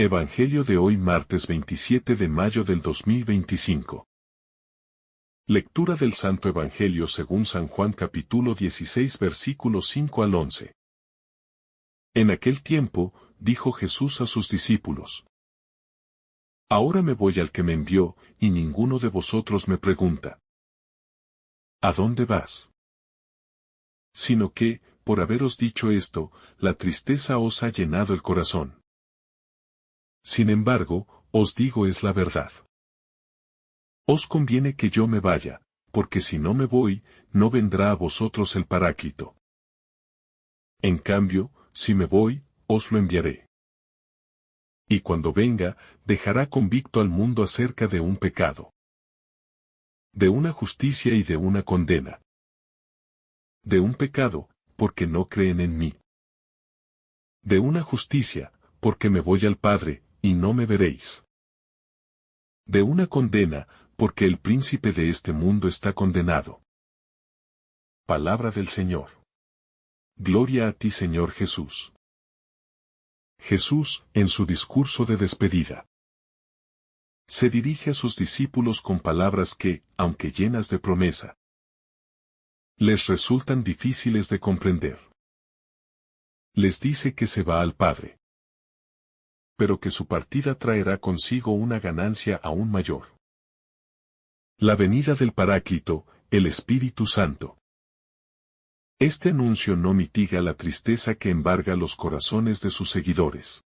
Evangelio de hoy martes 27 de mayo del 2025. Lectura del Santo Evangelio según San Juan capítulo 16 versículos 5 al 11. En aquel tiempo, dijo Jesús a sus discípulos: Ahora me voy al que me envió, y ninguno de vosotros me pregunta: ¿A dónde vas? Sino que, por haberos dicho esto, la tristeza os ha llenado el corazón. Sin embargo, os digo es la verdad. Os conviene que yo me vaya, porque si no me voy, no vendrá a vosotros el Paráclito. En cambio, si me voy, os lo enviaré. Y cuando venga, dejará convicto al mundo acerca de un pecado, de una justicia y de una condena. De un pecado, porque no creen en mí. De una justicia, porque me voy al Padre, y no me veréis. De una condena, porque el príncipe de este mundo está condenado. Palabra del Señor. Gloria a ti, Señor Jesús. Jesús, en su discurso de despedida, se dirige a sus discípulos con palabras que, aunque llenas de promesa, les resultan difíciles de comprender. Les dice que se va al Padre, pero que su partida traerá consigo una ganancia aún mayor: la venida del Paráclito, el Espíritu Santo. Este anuncio no mitiga la tristeza que embarga los corazones de sus seguidores.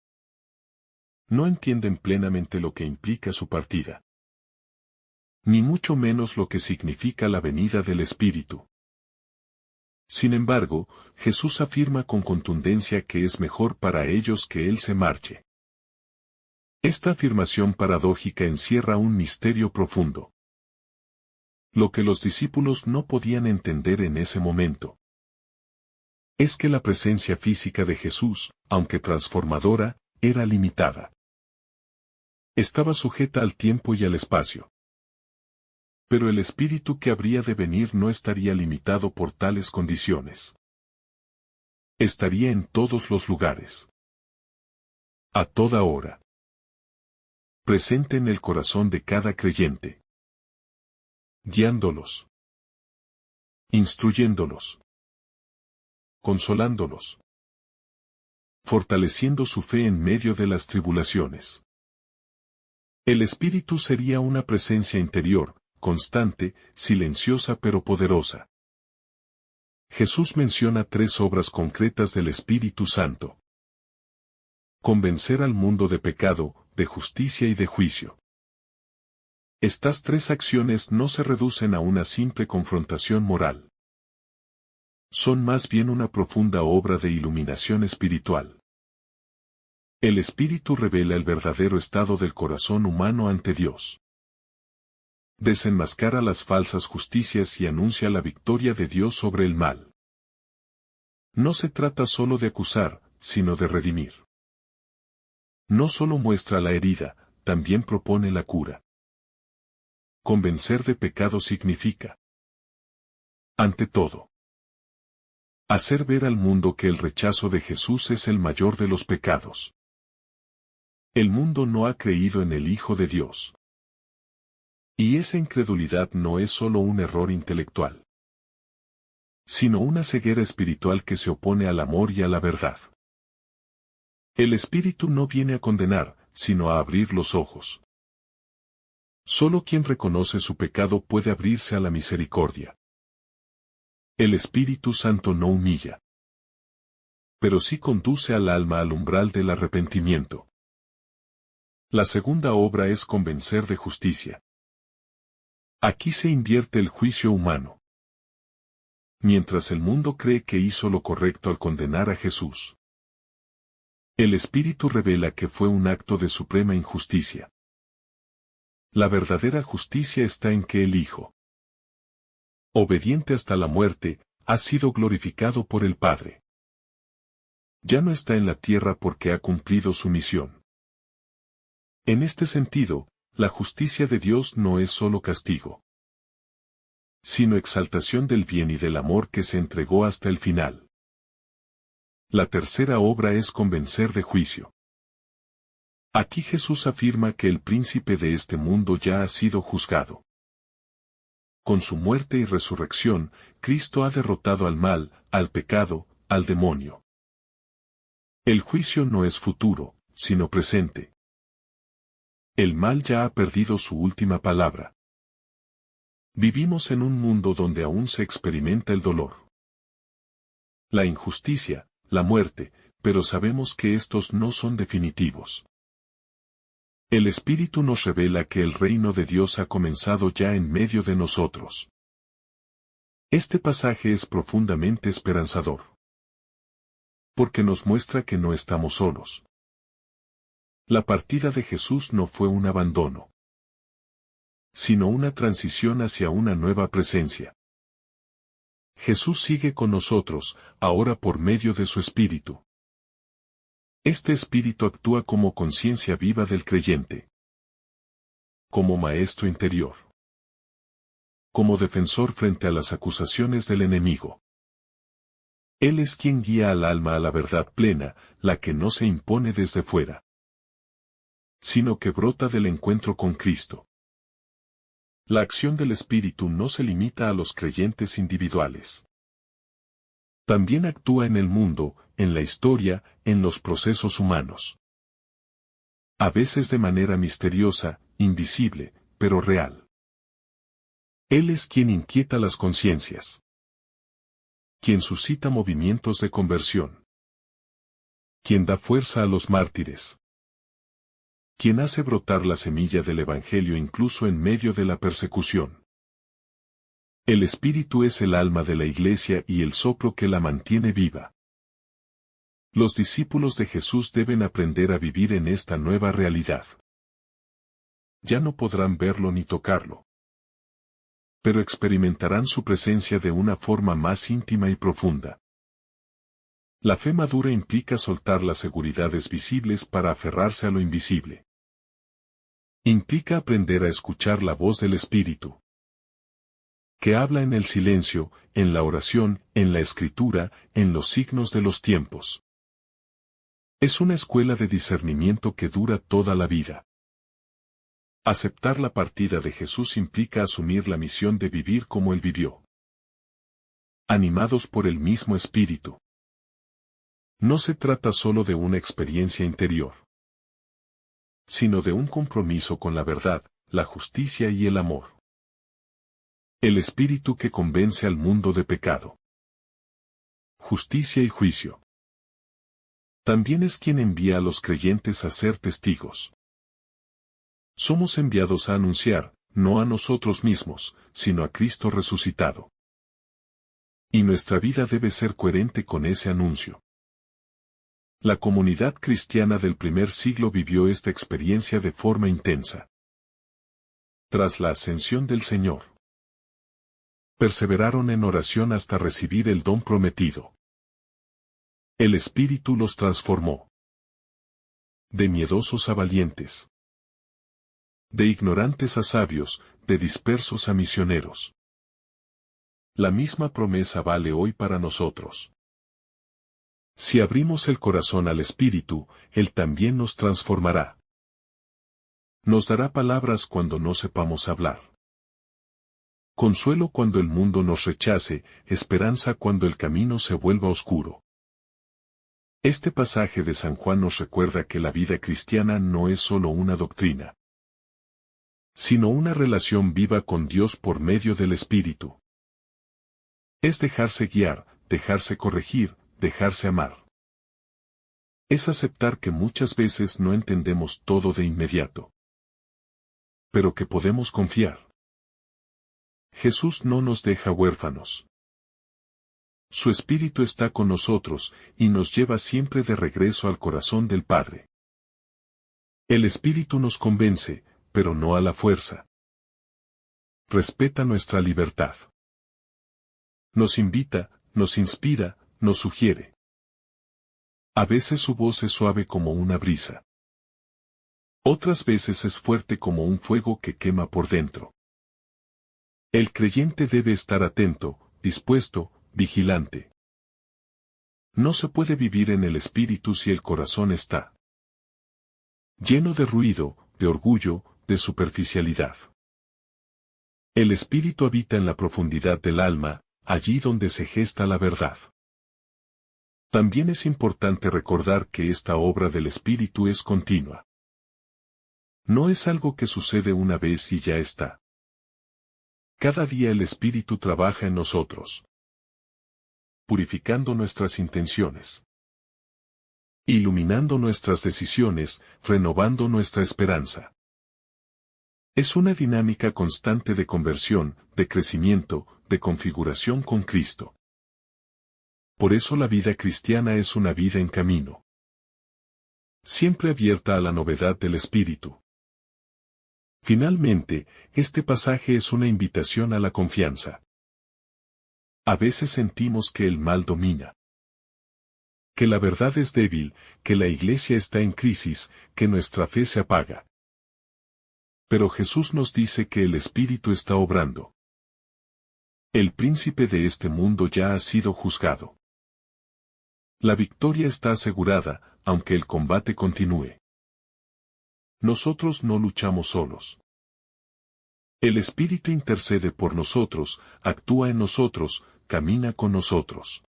No entienden plenamente lo que implica su partida, ni mucho menos lo que significa la venida del Espíritu. Sin embargo, Jesús afirma con contundencia que es mejor para ellos que Él se marche. Esta afirmación paradójica encierra un misterio profundo. Lo que los discípulos no podían entender en ese momento es que la presencia física de Jesús, aunque transformadora, era limitada. Estaba sujeta al tiempo y al espacio. Pero el Espíritu que habría de venir no estaría limitado por tales condiciones. Estaría en todos los lugares, a toda hora, presente en el corazón de cada creyente, guiándolos, instruyéndolos, consolándolos, fortaleciendo su fe en medio de las tribulaciones. El Espíritu sería una presencia interior, constante, silenciosa pero poderosa. Jesús menciona tres obras concretas del Espíritu Santo: convencer al mundo de pecado, de justicia y de juicio. Estas tres acciones no se reducen a una simple confrontación moral. Son más bien una profunda obra de iluminación espiritual. El Espíritu revela el verdadero estado del corazón humano ante Dios. Desenmascara las falsas justicias y anuncia la victoria de Dios sobre el mal. No se trata solo de acusar, sino de redimir. No solo muestra la herida, también propone la cura. Convencer de pecado significa, ante todo, hacer ver al mundo que el rechazo de Jesús es el mayor de los pecados. El mundo no ha creído en el Hijo de Dios. Y esa incredulidad no es solo un error intelectual, sino una ceguera espiritual que se opone al amor y a la verdad. El Espíritu no viene a condenar, sino a abrir los ojos. Solo quien reconoce su pecado puede abrirse a la misericordia. El Espíritu Santo no humilla, pero sí conduce al alma al umbral del arrepentimiento. La segunda obra es convencer de justicia. Aquí se invierte el juicio humano. Mientras el mundo cree que hizo lo correcto al condenar a Jesús, el Espíritu revela que fue un acto de suprema injusticia. La verdadera justicia está en que el Hijo, obediente hasta la muerte, ha sido glorificado por el Padre. Ya no está en la tierra porque ha cumplido su misión. En este sentido, la justicia de Dios no es solo castigo, sino exaltación del bien y del amor que se entregó hasta el final. La tercera obra es convencer de juicio. Aquí Jesús afirma que el príncipe de este mundo ya ha sido juzgado. Con su muerte y resurrección, Cristo ha derrotado al mal, al pecado, al demonio. El juicio no es futuro, sino presente. El mal ya ha perdido su última palabra. Vivimos en un mundo donde aún se experimenta el dolor, la injusticia, la muerte, pero sabemos que estos no son definitivos. El Espíritu nos revela que el reino de Dios ha comenzado ya en medio de nosotros. Este pasaje es profundamente esperanzador, porque nos muestra que no estamos solos. La partida de Jesús no fue un abandono, sino una transición hacia una nueva presencia. Jesús sigue con nosotros, ahora por medio de su Espíritu. Este Espíritu actúa como conciencia viva del creyente, como maestro interior, como defensor frente a las acusaciones del enemigo. Él es quien guía al alma a la verdad plena, la que no se impone desde fuera, sino que brota del encuentro con Cristo. La acción del Espíritu no se limita a los creyentes individuales. También actúa en el mundo, en la historia, en los procesos humanos. A veces de manera misteriosa, invisible, pero real. Él es quien inquieta las conciencias, quien suscita movimientos de conversión, quien da fuerza a los mártires, quien hace brotar la semilla del Evangelio incluso en medio de la persecución. El Espíritu es el alma de la Iglesia y el soplo que la mantiene viva. Los discípulos de Jesús deben aprender a vivir en esta nueva realidad. Ya no podrán verlo ni tocarlo, pero experimentarán su presencia de una forma más íntima y profunda. La fe madura implica soltar las seguridades visibles para aferrarse a lo invisible. Implica aprender a escuchar la voz del Espíritu, que habla en el silencio, en la oración, en la escritura, en los signos de los tiempos. Es una escuela de discernimiento que dura toda la vida. Aceptar la partida de Jesús implica asumir la misión de vivir como Él vivió, animados por el mismo Espíritu. No se trata solo de una experiencia interior, sino de un compromiso con la verdad, la justicia y el amor. El Espíritu que convence al mundo de pecado, justicia y juicio. También es quien envía a los creyentes a ser testigos. Somos enviados a anunciar, no a nosotros mismos, sino a Cristo resucitado. Y nuestra vida debe ser coherente con ese anuncio. La comunidad cristiana del primer siglo vivió esta experiencia de forma intensa. Tras la ascensión del Señor, perseveraron en oración hasta recibir el don prometido. El Espíritu los transformó. De miedosos a valientes. De ignorantes a sabios, de dispersos a misioneros. La misma promesa vale hoy para nosotros. Si abrimos el corazón al Espíritu, Él también nos transformará. Nos dará palabras cuando no sepamos hablar. Consuelo cuando el mundo nos rechace, esperanza cuando el camino se vuelva oscuro. Este pasaje de San Juan nos recuerda que la vida cristiana no es solo una doctrina, sino una relación viva con Dios por medio del Espíritu. Es dejarse guiar, dejarse corregir, dejarse amar. Es aceptar que muchas veces no entendemos todo de inmediato, pero que podemos confiar. Jesús no nos deja huérfanos. Su Espíritu está con nosotros y nos lleva siempre de regreso al corazón del Padre. El Espíritu nos convence, pero no a la fuerza. Respeta nuestra libertad. Nos invita, nos inspira, nos sugiere. A veces su voz es suave como una brisa. Otras veces es fuerte como un fuego que quema por dentro. El creyente debe estar atento, dispuesto, vigilante. No se puede vivir en el Espíritu si el corazón está lleno de ruido, de orgullo, de superficialidad. El espíritu habita en la profundidad del alma, allí donde se gesta la verdad. También es importante recordar que esta obra del espíritu es continua. No es algo que sucede una vez y ya está. Cada día el espíritu trabaja en nosotros, purificando nuestras intenciones, iluminando nuestras decisiones, renovando nuestra esperanza. Es una dinámica constante de conversión, de crecimiento, de configuración con Cristo. Por eso la vida cristiana es una vida en camino, siempre abierta a la novedad del Espíritu. Finalmente, este pasaje es una invitación a la confianza. A veces sentimos que el mal domina, que la verdad es débil, que la iglesia está en crisis, que nuestra fe se apaga. Pero Jesús nos dice que el Espíritu está obrando. El príncipe de este mundo ya ha sido juzgado. La victoria está asegurada, aunque el combate continúe. Nosotros no luchamos solos. El Espíritu intercede por nosotros, actúa en nosotros, camina con nosotros.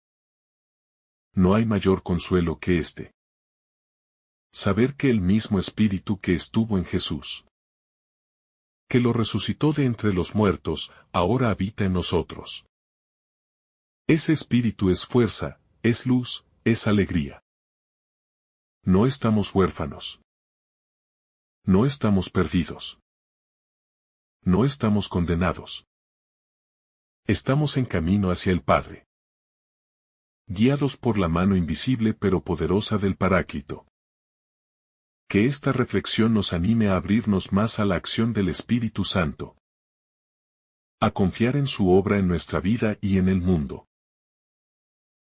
No hay mayor consuelo que este. Saber que el mismo Espíritu que estuvo en Jesús, que lo resucitó de entre los muertos, ahora habita en nosotros. Ese Espíritu es fuerza, es luz, es alegría. No estamos huérfanos. No estamos perdidos. No estamos condenados. Estamos en camino hacia el Padre, guiados por la mano invisible pero poderosa del Paráclito. Que esta reflexión nos anime a abrirnos más a la acción del Espíritu Santo, a confiar en su obra en nuestra vida y en el mundo,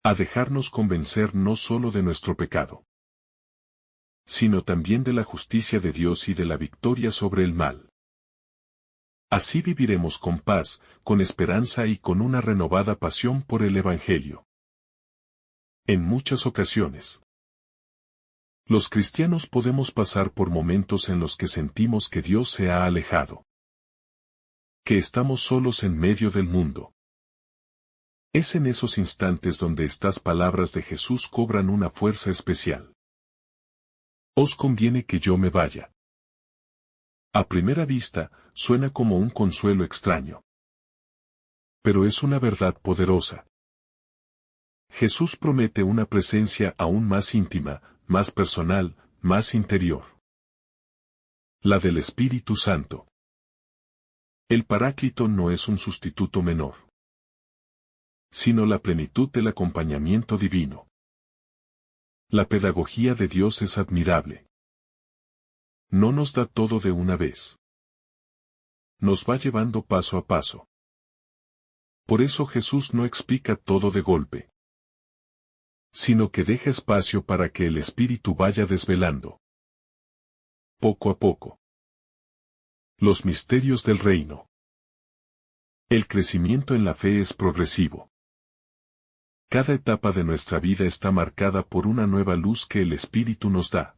a dejarnos convencer no solo de nuestro pecado, sino también de la justicia de Dios y de la victoria sobre el mal. Así viviremos con paz, con esperanza y con una renovada pasión por el Evangelio. En muchas ocasiones, los cristianos podemos pasar por momentos en los que sentimos que Dios se ha alejado, que estamos solos en medio del mundo. Es en esos instantes donde estas palabras de Jesús cobran una fuerza especial. Os conviene que yo me vaya. A primera vista, suena como un consuelo extraño. Pero es una verdad poderosa. Jesús promete una presencia aún más íntima, más personal, más interior. La del Espíritu Santo. El Paráclito no es un sustituto menor, sino la plenitud del acompañamiento divino. La pedagogía de Dios es admirable. No nos da todo de una vez. Nos va llevando paso a paso. Por eso Jesús no explica todo de golpe, sino que deja espacio para que el Espíritu vaya desvelando, poco a poco, los misterios del reino. El crecimiento en la fe es progresivo. Cada etapa de nuestra vida está marcada por una nueva luz que el Espíritu nos da.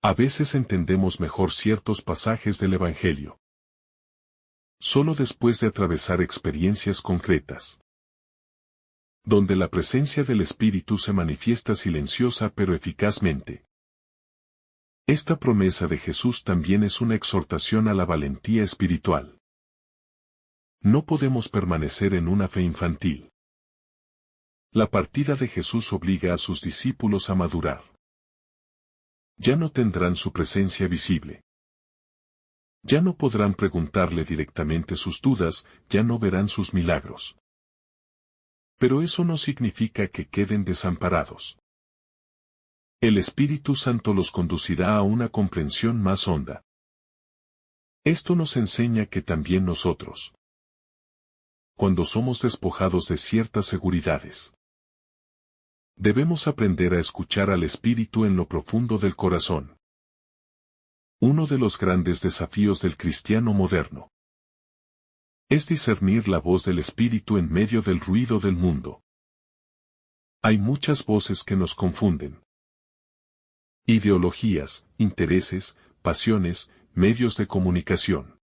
A veces entendemos mejor ciertos pasajes del Evangelio, solo después de atravesar experiencias concretas, donde la presencia del Espíritu se manifiesta silenciosa pero eficazmente. Esta promesa de Jesús también es una exhortación a la valentía espiritual. No podemos permanecer en una fe infantil. La partida de Jesús obliga a sus discípulos a madurar. Ya no tendrán su presencia visible. Ya no podrán preguntarle directamente sus dudas, ya no verán sus milagros. Pero eso no significa que queden desamparados. El Espíritu Santo los conducirá a una comprensión más honda. Esto nos enseña que también nosotros, cuando somos despojados de ciertas seguridades, debemos aprender a escuchar al Espíritu en lo profundo del corazón. Uno de los grandes desafíos del cristiano moderno es discernir la voz del Espíritu en medio del ruido del mundo. Hay muchas voces que nos confunden. ideologías, intereses, pasiones, medios de comunicación.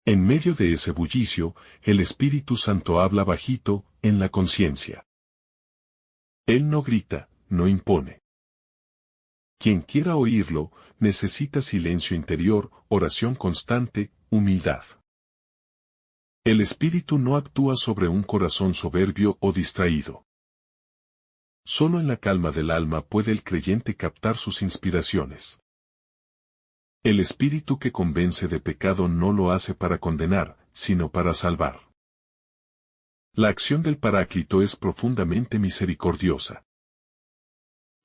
En medio de ese bullicio, el Espíritu Santo habla bajito, en la conciencia. Él no grita, no impone. Quien quiera oírlo, necesita silencio interior, oración constante, humildad. El Espíritu no actúa sobre un corazón soberbio o distraído. Solo en la calma del alma puede el creyente captar sus inspiraciones. El Espíritu que convence de pecado no lo hace para condenar, sino para salvar. La acción del Paráclito es profundamente misericordiosa.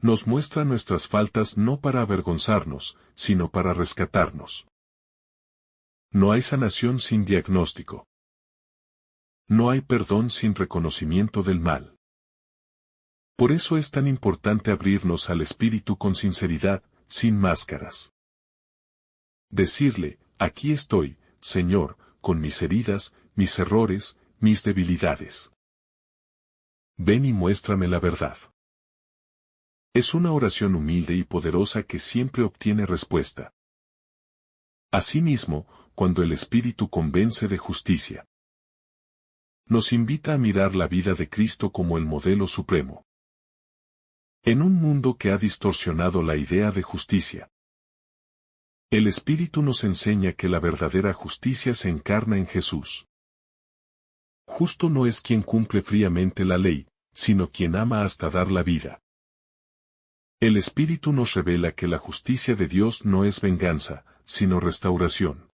Nos muestra nuestras faltas no para avergonzarnos, sino para rescatarnos. No hay sanación sin diagnóstico. No hay perdón sin reconocimiento del mal. Por eso es tan importante abrirnos al Espíritu con sinceridad, sin máscaras. Decirle, aquí estoy, Señor, con mis heridas, mis errores, mis debilidades. Ven y muéstrame la verdad. Es una oración humilde y poderosa que siempre obtiene respuesta. Asimismo, cuando el Espíritu convence de justicia, nos invita a mirar la vida de Cristo como el modelo supremo. En un mundo que ha distorsionado la idea de justicia, el Espíritu nos enseña que la verdadera justicia se encarna en Jesús. Justo no es quien cumple fríamente la ley, sino quien ama hasta dar la vida. El Espíritu nos revela que la justicia de Dios no es venganza, sino restauración.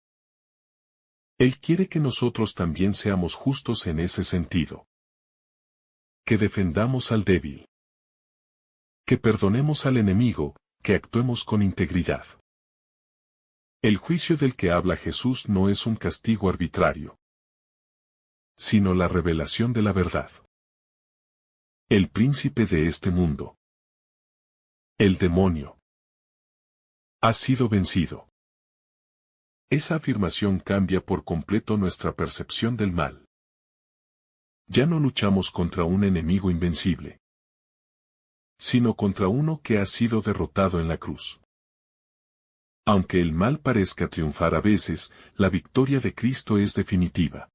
Él quiere que nosotros también seamos justos en ese sentido. Que defendamos al débil. Que perdonemos al enemigo, que actuemos con integridad. El juicio del que habla Jesús no es un castigo arbitrario, sino la revelación de la verdad. El príncipe de este mundo, el demonio, ha sido vencido. Esa afirmación cambia por completo nuestra percepción del mal. Ya no luchamos contra un enemigo invencible, sino contra uno que ha sido derrotado en la cruz. Aunque el mal parezca triunfar a veces, la victoria de Cristo es definitiva.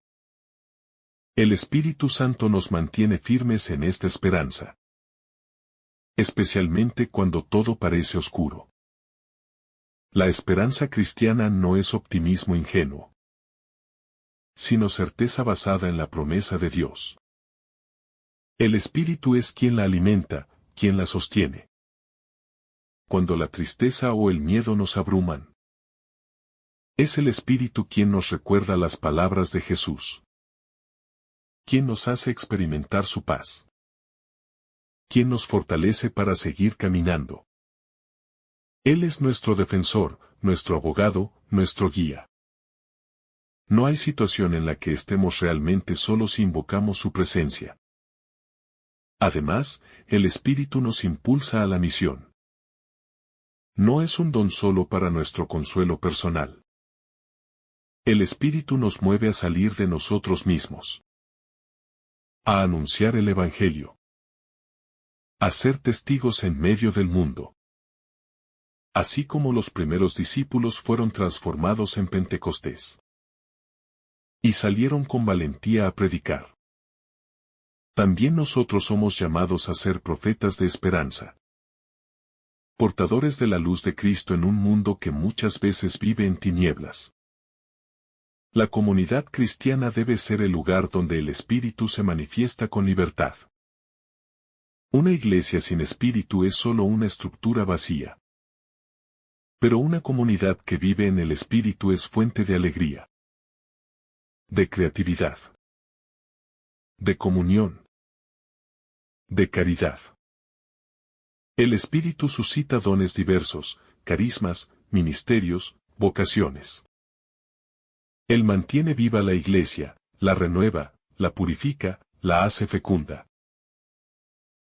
El Espíritu Santo nos mantiene firmes en esta esperanza, especialmente cuando todo parece oscuro. La esperanza cristiana no es optimismo ingenuo, sino certeza basada en la promesa de Dios. El Espíritu es quien la alimenta, quien la sostiene. Cuando la tristeza o el miedo nos abruman, es el Espíritu quien nos recuerda las palabras de Jesús, quien nos hace experimentar su paz, quien nos fortalece para seguir caminando. Él es nuestro defensor, nuestro abogado, nuestro guía. No hay situación en la que estemos realmente solos si invocamos su presencia. Además, el Espíritu nos impulsa a la misión. No es un don solo para nuestro consuelo personal. El Espíritu nos mueve a salir de nosotros mismos, a anunciar el Evangelio, a ser testigos en medio del mundo. Así como los primeros discípulos fueron transformados en Pentecostés y salieron con valentía a predicar. También nosotros somos llamados a ser profetas de esperanza, portadores de la luz de Cristo en un mundo que muchas veces vive en tinieblas. La comunidad cristiana debe ser el lugar donde el Espíritu se manifiesta con libertad. Una iglesia sin Espíritu es solo una estructura vacía. Pero una comunidad que vive en el Espíritu es fuente de alegría, de creatividad, de comunión, de caridad. El Espíritu suscita dones diversos, carismas, ministerios, vocaciones. Él mantiene viva la iglesia, la renueva, la purifica, la hace fecunda.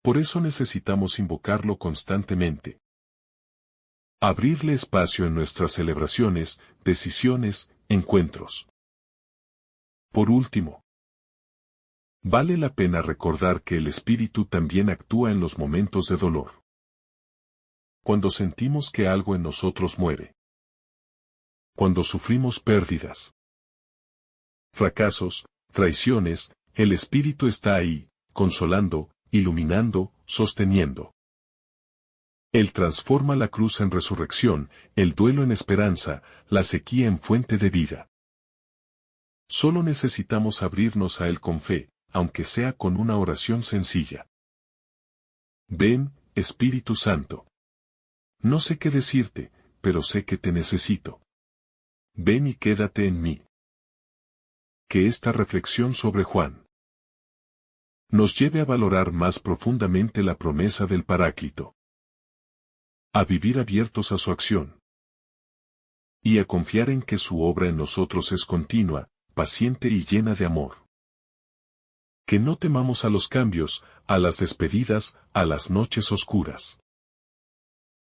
Por eso necesitamos invocarlo constantemente. Abrirle espacio en nuestras celebraciones, decisiones, encuentros. Por último, vale la pena recordar que el Espíritu también actúa en los momentos de dolor. Cuando sentimos que algo en nosotros muere. Cuando sufrimos pérdidas, fracasos, traiciones, el Espíritu está ahí, consolando, iluminando, sosteniendo. Él transforma la cruz en resurrección, el duelo en esperanza, la sequía en fuente de vida. Solo necesitamos abrirnos a Él con fe, aunque sea con una oración sencilla. Ven, Espíritu Santo. No sé qué decirte, pero sé que te necesito. Ven y quédate en mí. Que esta reflexión sobre Juan nos lleve a valorar más profundamente la promesa del Paráclito. A vivir abiertos a su acción. Y a confiar en que su obra en nosotros es continua, paciente y llena de amor. Que no temamos a los cambios, a las despedidas, a las noches oscuras.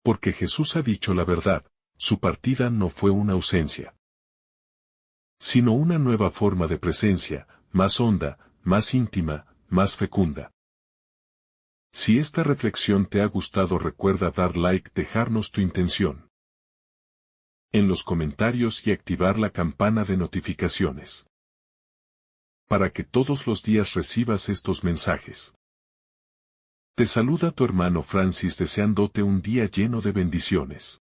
Porque Jesús ha dicho la verdad, su partida no fue una ausencia, sino una nueva forma de presencia, más honda, más íntima, más fecunda. Si esta reflexión te ha gustado, recuerda dar like, dejarnos tu intención en los comentarios y activar la campana de notificaciones, para que todos los días recibas estos mensajes. Te saluda tu hermano Francis deseándote un día lleno de bendiciones.